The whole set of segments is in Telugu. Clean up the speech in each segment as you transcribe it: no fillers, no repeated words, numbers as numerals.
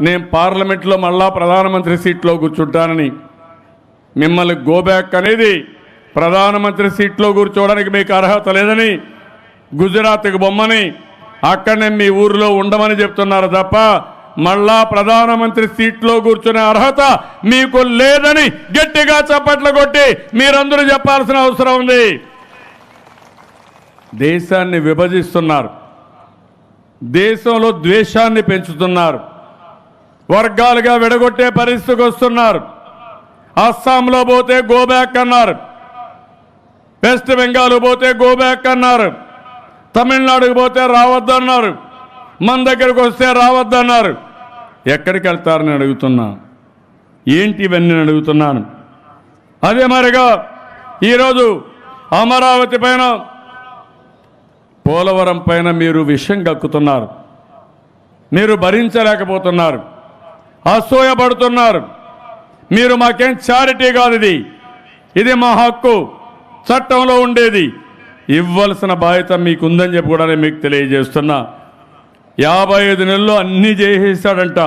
నేను పార్లమెంట్లో మళ్ళా ప్రధానమంత్రి సీట్లో కూర్చుంటానని, మిమ్మల్ని గోబ్యాక్ అనేది ప్రధానమంత్రి సీట్లో కూర్చోవడానికి మీకు అర్హత లేదని, గుజరాత్కి బొమ్మని అక్కడనే మీ ఊరిలో ఉండమని చెప్తున్నారు తప్ప మళ్ళా ప్రధానమంత్రి సీట్లో కూర్చునే అర్హత మీకు లేదని గట్టిగా చప్పట్లు కొట్టి మీరందరూ చెప్పాల్సిన అవసరం ఉంది. దేశాన్ని విభజిస్తున్నారు, దేశంలో ద్వేషాన్ని పెంచుతున్నారు, వర్గాలుగా విడగొట్టే పరిస్థితికి వస్తున్నారు. అస్సాంలో పోతే గోబ్యాక్ అన్నారు, వెస్ట్ బెంగాల్ పోతే గోబ్యాక్ అన్నారు, తమిళనాడుకు పోతే రావద్దన్నారు, మన దగ్గరకు వస్తే రావద్దన్నారు. ఎక్కడికి వెళ్తారని అడుగుతున్నా, ఏంటి ఇవన్నీ అడుగుతున్నాను. అదే మరిగా ఈరోజు అమరావతి పైన, పోలవరం పైన మీరు విషం కక్కుతున్నారు, మీరు భరించలేకపోతున్నారు, అసూయపడుతున్నారు. మీరు మాకేం చారిటీ కాదు, ఇది మా హక్కు, చట్టంలో ఉండేది, ఇవ్వాల్సిన బాధ్యత మీకుందని చెప్పి కూడా నేను మీకు తెలియజేస్తున్నా. 55 నెలల్లో అన్నీ చేసేసాడంట.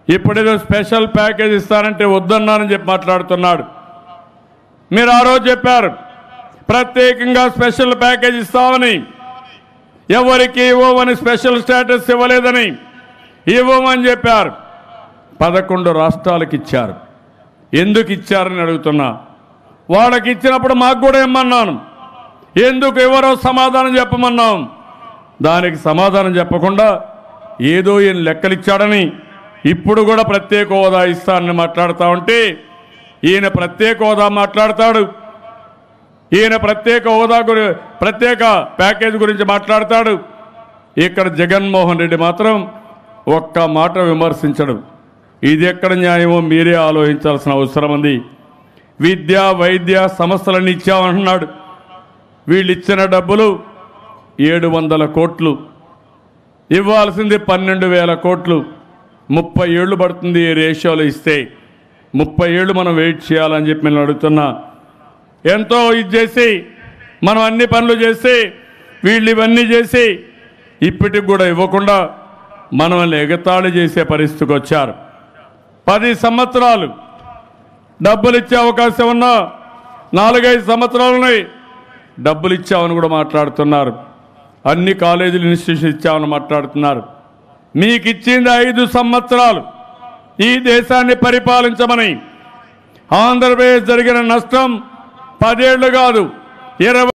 ఇప్పుడేదో స్పెషల్ ప్యాకేజ్ ఇస్తానంటే వద్దన్నానని చెప్పి మాట్లాడుతున్నాడు. మీరు ఆ రోజు చెప్పారు ప్రత్యేకంగా స్పెషల్ ప్యాకేజ్ ఇస్తామని, ఎవరికి ఇవ్వమని, స్పెషల్ స్టేటస్ ఇవ్వలేదని, ఇవ్వమని చెప్పారు. 11 రాష్ట్రాలకు ఇచ్చారు. ఎందుకు ఇచ్చారని అడుగుతున్నా. వాళ్ళకి ఇచ్చినప్పుడు మాకు కూడా ఇమ్మన్నాను, ఎందుకు ఎవరో సమాధానం చెప్పమన్నాం. దానికి సమాధానం చెప్పకుండా ఏదో ఈయన లెక్కలిచ్చాడని ఇప్పుడు కూడా ప్రత్యేక హోదా ఇస్తానని మాట్లాడుతూ ఉంటే, ఈయన ప్రత్యేక హోదా మాట్లాడతాడు, ఈయన ప్రత్యేక హోదా ప్రత్యేక ప్యాకేజ్ గురించి మాట్లాడతాడు. ఇక్కడ జగన్మోహన్ రెడ్డి మాత్రం ఒక్క మాట విమర్శించడు. ఇది ఎక్కడ న్యాయమో మీరే ఆలోచించాల్సిన అవసరం ఉంది. విద్య వైద్య సంస్థలన్నీ ఇచ్చామంటున్నాడు. వీళ్ళు ఇచ్చిన డబ్బులు 700 కోట్లు, ఇవ్వాల్సింది 12,000 కోట్లు. 30 ఏళ్ళు పడుతుంది ఈ రేషియోలో ఇస్తే. 30 ఏళ్ళు మనం వెయిట్ చేయాలని చెప్పి నేను అడుగుతున్నా. ఎంతో ఇది చేసి మనం అన్ని పనులు చేసి వీళ్ళు ఇవన్నీ చేసి ఇప్పటికి కూడా ఇవ్వకుండా మనల్ని ఎగతాళి చేసే పరిస్థితికి వచ్చారు. 10 సంవత్సరాలు డబ్బులు ఇచ్చే అవకాశం ఉన్నా 4-5 సంవత్సరాలని డబ్బులు ఇచ్చామని కూడా మాట్లాడుతున్నారు. అన్ని కాలేజీలు ఇన్స్టిట్యూషన్ ఇచ్చామని మాట్లాడుతున్నారు. మీకు ఇచ్చింది 5 సంవత్సరాలు ఈ దేశాన్ని పరిపాలించమని. ఆంధ్రప్రదేశ్ జరిగిన నష్టం 10 ఏళ్ళు కాదు, 20